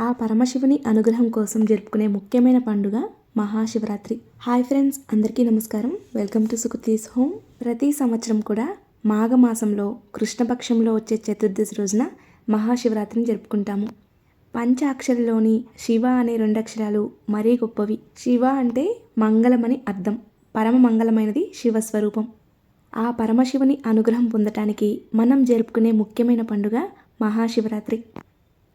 ఆ పరమశివుని అనుగ్రహం కోసం జరుపుకునే ముఖ్యమైన పండుగ మహాశివరాత్రి. హాయ్ ఫ్రెండ్స్, అందరికీ నమస్కారం. Welcome to Sukriti's home. ప్రతి సంవత్సరం కూడా మాఘమాసంలో కృష్ణపక్షంలో వచ్చే చతుర్దశి రోజున మహాశివరాత్రిని జరుపుకుంటాము. పంచాక్షరిలోని శివ అనే 2 అక్షరాలు మరీ గొప్పవి. శివ అంటే మంగళమని అర్థం. పరమ మంగళమైనది శివస్వరూపం. ఆ పరమశివుని అనుగ్రహం పొందటానికి మనం జరుపుకునే ముఖ్యమైన పండుగ మహాశివరాత్రి.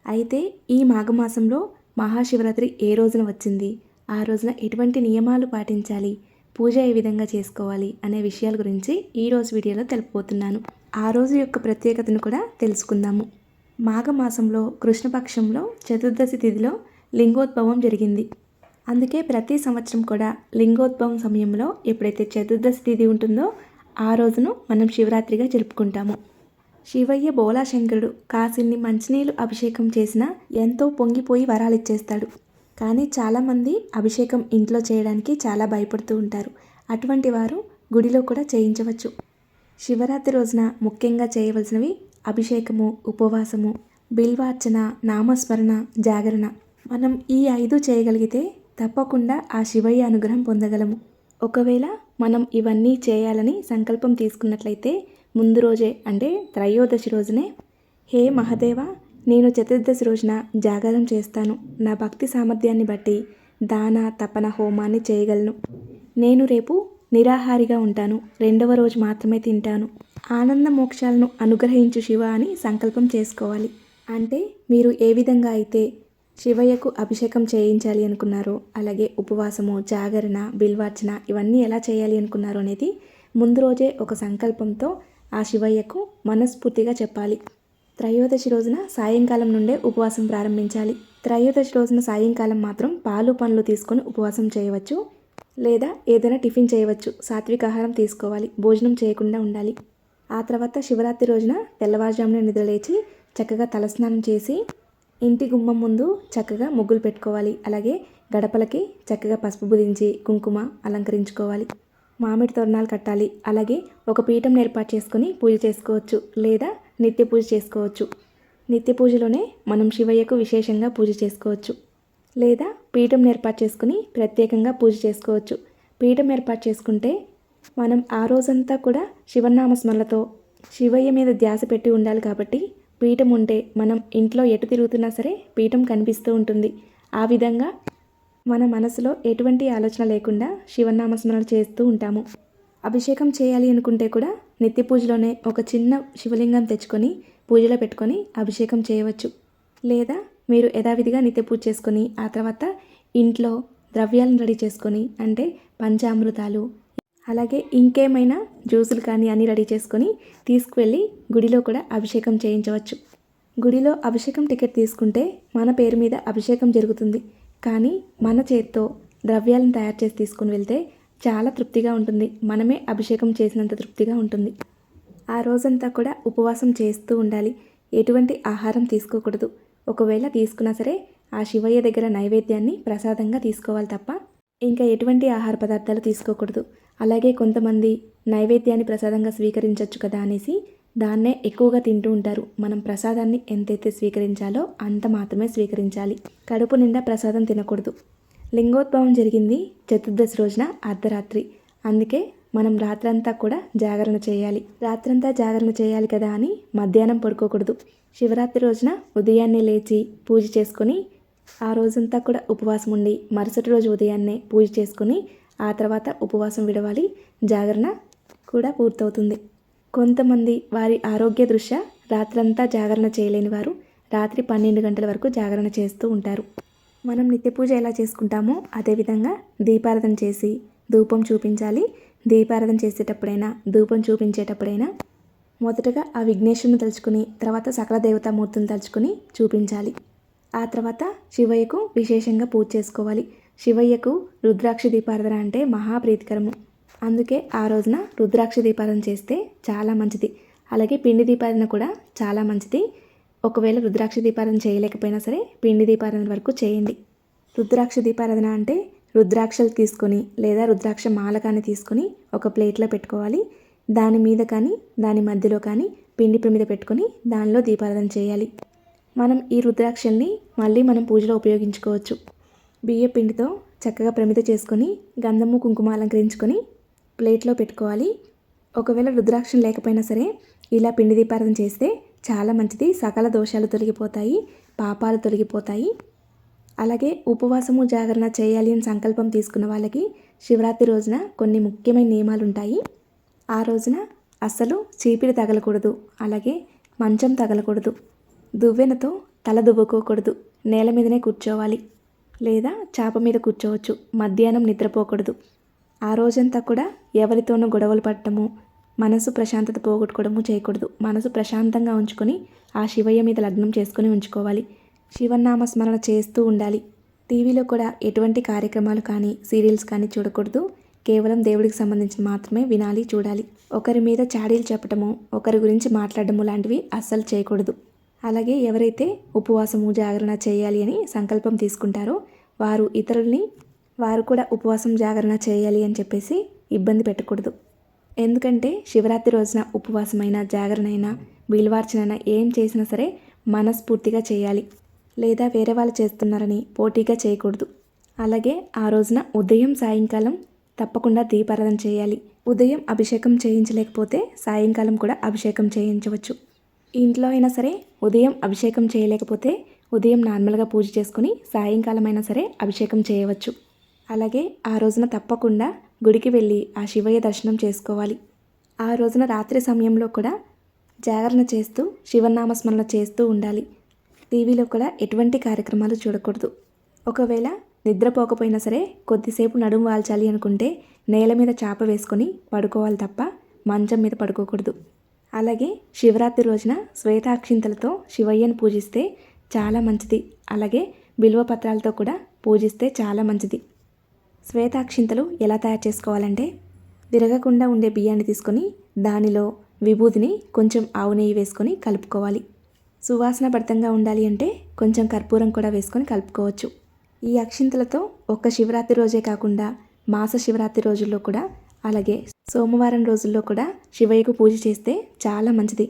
అయితే ఈ మాఘమాసంలో మహాశివరాత్రి ఏ రోజున వచ్చింది, ఆ రోజున ఎటువంటి నియమాలు పాటించాలి, పూజ ఏ విధంగా చేసుకోవాలి అనే విషయాల గురించి ఈరోజు వీడియోలో తెలుపబోతున్నాను. ఆ రోజు యొక్క ప్రత్యేకతను కూడా తెలుసుకుందాము. మాఘమాసంలో కృష్ణపక్షంలో చతుర్దశి తిథిలో లింగోద్భవం జరిగింది. అందుకే ప్రతి సంవత్సరం కూడా లింగోద్భవం సమయంలో ఎప్పుడైతే చతుర్దశి తిథి ఉంటుందో ఆ రోజును మనం శివరాత్రిగా జరుపుకుంటాము. శివయ్య బోలాశంకరుడు. కాసిన్ని మంచినీళ్ళు అభిషేకం చేసినా ఎంతో పొంగిపోయి వరాలిచ్చేస్తాడు. కానీ చాలామంది అభిషేకం ఇంట్లో చేయడానికి చాలా భయపడుతూ ఉంటారు. అటువంటి వారు గుడిలో కూడా చేయించవచ్చు. శివరాత్రి రోజున ముఖ్యంగా చేయవలసినవి అభిషేకము, ఉపవాసము, బిల్వార్చన, నామస్మరణ, జాగరణ. మనం ఈ 5 చేయగలిగితే తప్పకుండా ఆ శివయ్య అనుగ్రహం పొందగలము. ఒకవేళ మనం ఇవన్నీ చేయాలని సంకల్పం తీసుకున్నట్లయితే ముందు రోజే అంటే త్రయోదశి రోజునే, హే మహదేవ, నేను చతుర్దశి రోజున జాగారం చేస్తాను. నా భక్తి సామర్థ్యాన్ని బట్టి దాన తపన హోమాన్ని చేయగలను. నేను రేపు నిరాహారిగా ఉంటాను. 2వ రోజు మాత్రమే తింటాను. ఆనంద మోక్షాలను అనుగ్రహించు శివ అని సంకల్పం చేసుకోవాలి. అంటే మీరు ఏ విధంగా అయితే శివయ్యకు అభిషేకం చేయించాలి అనుకున్నారో, అలాగే ఉపవాసము, జాగరణ, బిల్వార్చన ఇవన్నీ ఎలా చేయాలి అనుకున్నారో అనేది ముందు రోజే ఒక సంకల్పంతో ఆ శివయ్యకు మనస్ఫూర్తిగా చెప్పాలి. త్రయోదశి రోజున సాయంకాలం నుండే ఉపవాసం ప్రారంభించాలి. త్రయోదశి రోజున సాయంకాలం మాత్రం పాలు పండ్లు తీసుకొని ఉపవాసం చేయవచ్చు, లేదా ఏదైనా టిఫిన్ చేయవచ్చు. సాత్విక ఆహారం తీసుకోవాలి. భోజనం చేయకుండా ఉండాలి. ఆ తర్వాత శివరాత్రి రోజున తెల్లవారుజామున నిద్రలేచి చక్కగా తలస్నానం చేసి ఇంటి గుమ్మం ముందు చక్కగా ముగ్గులు పెట్టుకోవాలి. అలాగే గడపలకి చక్కగా పసుపు బుదించి కుంకుమ అలంకరించుకోవాలి. మామిడి తోరణాలు కట్టాలి. అలాగే ఒక పీఠం ఏర్పాటు చేసుకొని పూజ చేసుకోవచ్చు, లేదా నిత్య పూజ చేసుకోవచ్చు. నిత్య పూజలోనే మనం శివయ్యకు విశేషంగా పూజ చేసుకోవచ్చు, లేదా పీఠం ఏర్పాటు చేసుకుని ప్రత్యేకంగా పూజ చేసుకోవచ్చు. పీఠం ఏర్పాటు చేసుకుంటే మనం ఆ రోజంతా కూడా శివనామస్మరణతో శివయ్య మీద ధ్యాస పెట్టి ఉండాలి. కాబట్టి పీఠం ఉంటే మనం ఇంట్లో ఎటు తిరుగుతున్నా సరే పీఠం కనిపిస్తూ ఉంటుంది. ఆ విధంగా మన మనసులో ఎటువంటి ఆలోచన లేకుండా శివనామస్మరణ చేస్తూ ఉంటాము. అభిషేకం చేయాలి అనుకుంటే కూడా నిత్య పూజలోనే ఒక చిన్న శివలింగం తెచ్చుకొని పూజలో పెట్టుకొని అభిషేకం చేయవచ్చు. లేదా మీరు యథావిధిగా నిత్య పూజ చేసుకొని ఆ తర్వాత ఇంట్లో ద్రవ్యాలను రెడీ చేసుకొని, అంటే పంచామృతాలు, అలాగే ఇంకేమైనా జ్యూసులు కానీ అన్నీ రెడీ చేసుకొని తీసుకువెళ్ళి గుడిలో కూడా అభిషేకం చేయించవచ్చు. గుడిలో అభిషేకం టికెట్ తీసుకుంటే మన పేరు మీద అభిషేకం జరుగుతుంది. కానీ మన చేత్తో ద్రవ్యాలను తయారు చేసి తీసుకుని వెళ్తే చాలా తృప్తిగా ఉంటుంది. మనమే అభిషేకం చేసినంత తృప్తిగా ఉంటుంది. ఆ రోజంతా కూడా ఉపవాసం చేస్తూ ఉండాలి. ఎటువంటి ఆహారం తీసుకోకూడదు. ఒకవేళ తీసుకున్నా సరే ఆ శివయ్య దగ్గర నైవేద్యాన్ని ప్రసాదంగా తీసుకోవాలి తప్ప ఇంకా ఎటువంటి ఆహార పదార్థాలు తీసుకోకూడదు. అలాగే కొంతమంది నైవేద్యాన్ని ప్రసాదంగా స్వీకరించవచ్చు కదా అనేసి దాన్నే ఎక్కువగా తింటూ ఉంటారు. మనం ప్రసాదాన్ని ఎంతైతే స్వీకరించాలో అంత మాత్రమే స్వీకరించాలి. కడుపు నిండా ప్రసాదం తినకూడదు. లింగోద్భవం జరిగింది చతుర్దశి రోజున అర్ధరాత్రి. అందుకే మనం రాత్రంతా కూడా జాగరణ చేయాలి. రాత్రంతా జాగరణ చేయాలి కదా అని మధ్యాహ్నం పడుకోకూడదు. శివరాత్రి రోజున ఉదయాన్నే లేచి పూజ చేసుకొని ఆ రోజంతా కూడా ఉపవాసం ఉండి మరుసటి రోజు ఉదయాన్నే పూజ చేసుకొని ఆ తర్వాత ఉపవాసం విడవాలి. జాగరణ కూడా పూర్తవుతుంది. కొంతమంది వారి ఆరోగ్య దృష్ట్యా రాత్రంతా జాగరణ చేయలేని వారు రాత్రి 12 గంటల వరకు జాగరణ చేస్తూ ఉంటారు. మనం నిత్య పూజ ఎలా చేసుకుంటామో అదేవిధంగా దీపారాధన చేసి ధూపం చూపించాలి. దీపారాధన చేసేటప్పుడైనా ధూపం చూపించేటప్పుడైనా మొదటగా ఆ విఘ్నేశ్వరుని తలుచుకుని తర్వాత సకల దేవతామూర్తిని తలుచుకుని చూపించాలి. ఆ తర్వాత శివయ్యకు విశేషంగా పూజ చేసుకోవాలి. శివయ్యకు రుద్రాక్ష దీపారాధన అంటే మహాప్రీతికరము. అందుకే ఆ రోజున రుద్రాక్ష దీపారాధన చేస్తే చాలా మంచిది. అలాగే పిండి దీపారాధన కూడా చాలా మంచిది. ఒకవేళ రుద్రాక్ష దీపారాధన చేయలేకపోయినా సరే పిండి దీపారాధన వరకు చేయండి. రుద్రాక్ష దీపారాధన అంటే రుద్రాక్షలు తీసుకొని లేదా రుద్రాక్ష మాల కానీ తీసుకొని ఒక ప్లేట్లో పెట్టుకోవాలి. దాని మీద కానీ దాని మధ్యలో కానీ పిండి ప్రమిద పెట్టుకొని దానిలో దీపారాధన చేయాలి. మనం ఈ రుద్రాక్షల్ని మళ్ళీ మనం పూజలో ఉపయోగించుకోవచ్చు. బియ్య పిండితో చక్కగా ప్రమిద చేసుకొని గంధము కుంకుమ అలంకరించుకొని ప్లేట్లో పెట్టుకోవాలి. ఒకవేళ రుద్రాక్షం లేకపోయినా సరే ఇలా పిండి దీపారాధన చేస్తే చాలా మంచిది. సకల దోషాలు తొలగిపోతాయి, పాపాలు తొలగిపోతాయి. అలాగే ఉపవాసము జాగరణ చేయాలి అని సంకల్పం తీసుకున్న వాళ్ళకి శివరాత్రి రోజున కొన్ని ముఖ్యమైన నియమాలు ఉంటాయి. ఆ రోజున అస్సలు చీపిరి తగలకూడదు, అలాగే మంచం తగలకూడదు, దువ్వెనతో తల దువ్వుకోకూడదు, నేల మీదనే కూర్చోవాలి లేదా చాప మీద కూర్చోవచ్చు. మధ్యాహ్నం నిద్రపోకూడదు. ఆ రోజంతా కూడా ఎవరితోనూ గొడవలు పడటము, మనసు ప్రశాంతత పోగొట్టుకోవడము చేయకూడదు. మనసు ప్రశాంతంగా ఉంచుకొని ఆ శివయ్య మీద లగ్నం చేసుకొని ఉంచుకోవాలి. శివనామ స్మరణ చేస్తూ ఉండాలి. టీవీలో కూడా ఎటువంటి కార్యక్రమాలు కానీ సీరియల్స్ కానీ చూడకూడదు. కేవలం దేవుడికి సంబంధించిన మాత్రమే వినాలి, చూడాలి. ఒకరి మీద చాడీలు చెప్పటము, ఒకరి గురించి మాట్లాడటము లాంటివి అస్సలు చేయకూడదు. అలాగే ఎవరైతే ఉపవాసము జాగరణ చేయాలి అని సంకల్పం తీసుకుంటారో వారు కూడా ఉపవాసం జాగరణ చేయాలి అని చెప్పేసి ఇబ్బంది పెట్టకూడదు. ఎందుకంటే శివరాత్రి రోజున ఉపవాసమైనా జాగరణైనా బిల్వార్చనైనా ఏం చేసినా సరే మనస్ఫూర్తిగా చేయాలి, లేదా వేరే వాళ్ళు చేస్తున్నారని పోటీగా చేయకూడదు. అలాగే ఆ రోజున ఉదయం సాయంకాలం తప్పకుండా దీపారాధన చేయాలి. ఉదయం అభిషేకం చేయించలేకపోతే సాయంకాలం కూడా అభిషేకం చేయించవచ్చు. ఇంట్లో అయినా సరే ఉదయం అభిషేకం చేయలేకపోతే ఉదయం నార్మల్గా పూజ చేసుకుని సాయంకాలం అయినా సరే అభిషేకం చేయవచ్చు. అలాగే ఆ రోజున తప్పకుండా గుడికి వెళ్ళి ఆ శివయ్య దర్శనం చేసుకోవాలి. ఆ రోజున రాత్రి సమయంలో కూడా జాగరణ చేస్తూ శివనామస్మరణ చేస్తూ ఉండాలి. టీవీలో కూడా ఎటువంటి కార్యక్రమాలు చూడకూడదు. ఒకవేళ నిద్రపోకపోయినా సరే కొద్దిసేపు నడుము వాల్చాలి అనుకుంటే నేల మీద చాప వేసుకొని పడుకోవాలి తప్ప మంచం మీద పడుకోకూడదు. అలాగే శివరాత్రి రోజున శ్వేతాక్షింతలతో శివయ్యను పూజిస్తే చాలా మంచిది. అలాగే బిల్వపత్రాలతో కూడా పూజిస్తే చాలా మంచిది. శ్వేతాక్షింతలు ఎలా తయారు చేసుకోవాలంటే విరగకుండా ఉండే బియ్యాన్ని తీసుకొని దానిలో విభూదిని కొంచెం ఆవు నెయ్యి వేసుకొని కలుపుకోవాలి. సువాసన భరితంగా ఉండాలి అంటే కొంచెం కర్పూరం కూడా వేసుకొని కలుపుకోవచ్చు. ఈ అక్షింతలతో ఒక్క శివరాత్రి రోజే కాకుండా మాస శివరాత్రి రోజుల్లో కూడా అలాగే సోమవారం రోజుల్లో కూడా శివయ్యకు పూజ చేస్తే చాలా మంచిది.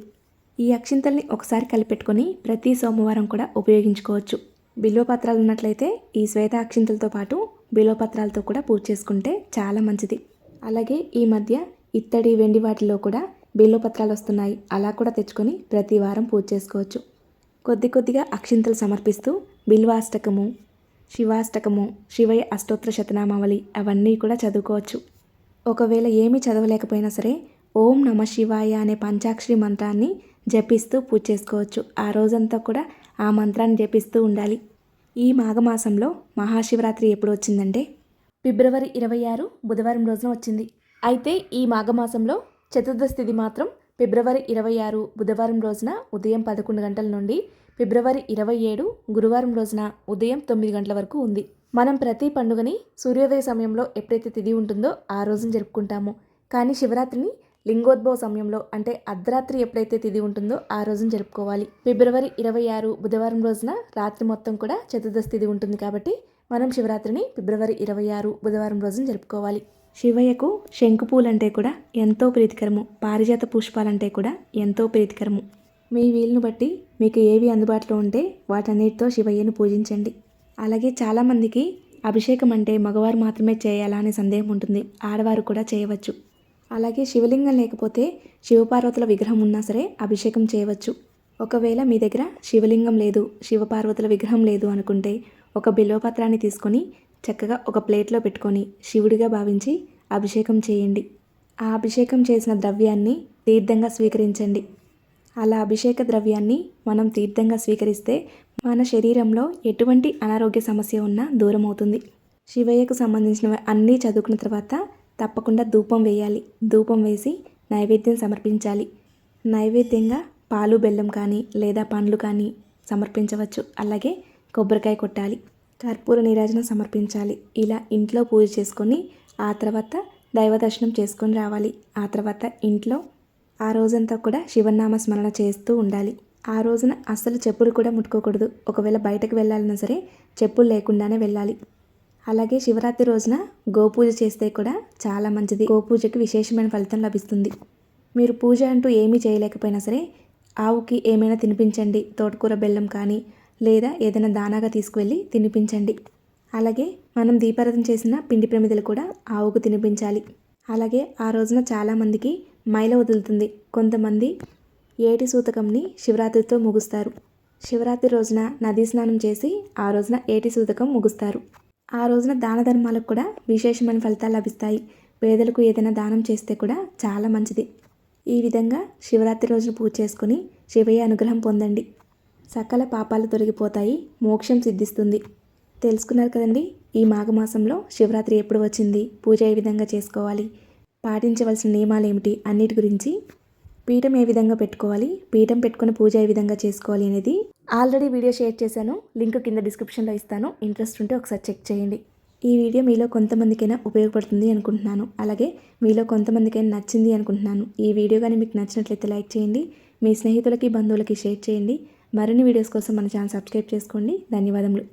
ఈ అక్షింతల్ని ఒకసారి కలిపెట్టుకొని ప్రతి సోమవారం కూడా ఉపయోగించుకోవచ్చు. బిల్వపత్రాలు ఉన్నట్లయితే ఈ శ్వేత అక్షింతలతో పాటు బిల్వపత్రాలతో కూడా పూజ చేసుకుంటే చాలా మంచిది. అలాగే ఈ మధ్య ఇత్తడి వెండి వాటిలో కూడా బిల్వపత్రాలు వస్తున్నాయి. అలా కూడా తెచ్చుకొని ప్రతి వారం పూజ చేసుకోవచ్చు. కొద్దిగా అక్షింతలు సమర్పిస్తూ బిల్వాష్టకము, శివాష్టకము, శివయ్య అష్టోత్తర శతనామావళి అవన్నీ కూడా చదువుకోవచ్చు. ఒకవేళ ఏమీ చదవలేకపోయినా సరే ఓం నమ శివాయ అనే పంచాక్షరి మంత్రాన్ని జపిస్తూ పూజ చేసుకోవచ్చు. ఆ రోజంతా కూడా ఆ మంత్రాన్ని జపిస్తూ ఉండాలి. ఈ మాఘమాసంలో మహాశివరాత్రి ఎప్పుడు వచ్చిందంటే ఫిబ్రవరి 26 బుధవారం రోజున వచ్చింది. అయితే ఈ మాఘమాసంలో చతుర్దశి తిథి మాత్రం ఫిబ్రవరి 26 బుధవారం రోజున ఉదయం 11 గంటల నుండి ఫిబ్రవరి 27 గురువారం రోజున ఉదయం 9 గంటల వరకు ఉంది. మనం ప్రతి పండుగని సూర్యోదయ సమయంలో ఎప్పుడైతే తిథి ఉంటుందో ఆ రోజున జరుపుకుంటాము. కానీ శివరాత్రిని లింగోద్భవ సమయంలో అంటే అర్ధరాత్రి ఎప్పుడైతే తిథి ఉంటుందో ఆ రోజున జరుపుకోవాలి. ఫిబ్రవరి 26 బుధవారం రోజున రాత్రి మొత్తం కూడా చతుర్దశి తిథి ఉంటుంది కాబట్టి మనం శివరాత్రిని ఫిబ్రవరి 26 బుధవారం రోజున జరుపుకోవాలి. శివయ్యకు శంకుపూలంటే కూడా ఎంతో ప్రీతికరము, పారిజాత పుష్పాలంటే కూడా ఎంతో ప్రీతికరము. మీ వీలును బట్టి మీకు ఏవి అందుబాటులో ఉంటే వాటన్నిటితో శివయ్యను పూజించండి. అలాగే చాలామందికి అభిషేకం అంటే మగవారు మాత్రమే చేయాలా అనే సందేహం ఉంటుంది. ఆడవారు కూడా చేయవచ్చు. అలాగే శివలింగం లేకపోతే శివపార్వతుల విగ్రహం ఉన్నా సరే అభిషేకం చేయవచ్చు. ఒకవేళ మీ దగ్గర శివలింగం లేదు, శివపార్వతుల విగ్రహం లేదు అనుకుంటే ఒక బిల్వపత్రాన్ని తీసుకొని చక్కగా ఒక ప్లేట్లో పెట్టుకొని శివుడిగా భావించి అభిషేకం చేయండి. ఆ అభిషేకం చేసిన ద్రవ్యాన్ని తీర్థంగా స్వీకరించండి. అలా అభిషేక ద్రవ్యాన్ని మనం తీర్థంగా స్వీకరిస్తే మన శరీరంలో ఎటువంటి అనారోగ్య సమస్య ఉన్నా దూరం అవుతుంది. శివయ్యకు సంబంధించినవి అన్నీ చదువుకున్న తర్వాత తప్పకుండా ధూపం వేయాలి. ధూపం వేసి నైవేద్యం సమర్పించాలి. నైవేద్యంగా పాలు బెల్లం కానీ లేదా పండ్లు కానీ సమర్పించవచ్చు. అలాగే కొబ్బరికాయ కొట్టాలి, కర్పూర నీరాజనం సమర్పించాలి. ఇలా ఇంట్లో పూజ చేసుకొని ఆ తర్వాత దైవ దర్శనం చేసుకొని రావాలి. ఆ తర్వాత ఇంట్లో ఆ రోజంతా కూడా శివనామ స్మరణ చేస్తూ ఉండాలి. ఆ రోజున అస్సలు చెప్పులు కూడా ముట్టుకోకూడదు. ఒకవేళ బయటకు వెళ్ళాలన్నా సరే చెప్పులు లేకుండానే వెళ్ళాలి. అలాగే శివరాత్రి రోజున గోపూజ చేస్తే కూడా చాలా మంచిది. గోపూజకి విశేషమైన ఫలితం లభిస్తుంది. మీరు పూజ అంటూ ఏమీ చేయలేకపోయినా సరే ఆవుకి ఏమైనా తినిపించండి, తోటకూర బెల్లం కానీ లేదా ఏదైనా దానాగా తీసుకువెళ్ళి తినిపించండి. అలాగే మనం దీపారాధన చేసిన పిండి ప్రమిదలు కూడా ఆవుకు తినిపించాలి. అలాగే ఆ రోజున చాలామందికి మైల వదులుతుంది. కొంతమంది ఏటి సూతకంని శివరాత్రితో ముగుస్తారు. శివరాత్రి రోజున నదీ స్నానం చేసి ఆ రోజున ఏటి సూతకం ముగుస్తారు. ఆ రోజున దాన ధర్మాలకు కూడా విశేషమైన ఫలితాలు లభిస్తాయి. పేదలకు ఏదైనా దానం చేస్తే కూడా చాలా మంచిది. ఈ విధంగా శివరాత్రి రోజున పూజ చేసుకొని శివయ్య అనుగ్రహం పొందండి. సకల పాపాలు తొలగిపోతాయి, మోక్షం సిద్ధిస్తుంది. తెలుసుకున్నారు కదండి, ఈ మాఘమాసంలో శివరాత్రి ఎప్పుడు వచ్చింది, పూజ ఏ విధంగా చేసుకోవాలి, పాటించవలసిన నియమాలు ఏమిటి అన్నిటి గురించి, పీఠం ఏ విధంగా పెట్టుకోవాలి, పీఠం పెట్టుకుని పూజ ఏ విధంగా చేసుకోవాలి అనేది ఆల్రెడీ వీడియో షేర్ చేశాను. లింక్ కింద డిస్క్రిప్షన్లో ఇస్తాను. ఇంట్రెస్ట్ ఉంటే ఒకసారి చెక్ చేయండి. ఈ వీడియో మీలో కొంతమందికైనా ఉపయోగపడుతుంది అనుకుంటున్నాను. అలాగే మీలో కొంతమందికైనా నచ్చింది అనుకుంటున్నాను. ఈ వీడియో కానీ మీకు నచ్చినట్లయితే లైక్ చేయండి. మీ స్నేహితులకి బంధువులకి షేర్ చేయండి. మరిన్ని వీడియోస్ కోసం మన ఛానల్ సబ్స్క్రైబ్ చేసుకోండి. ధన్యవాదములు.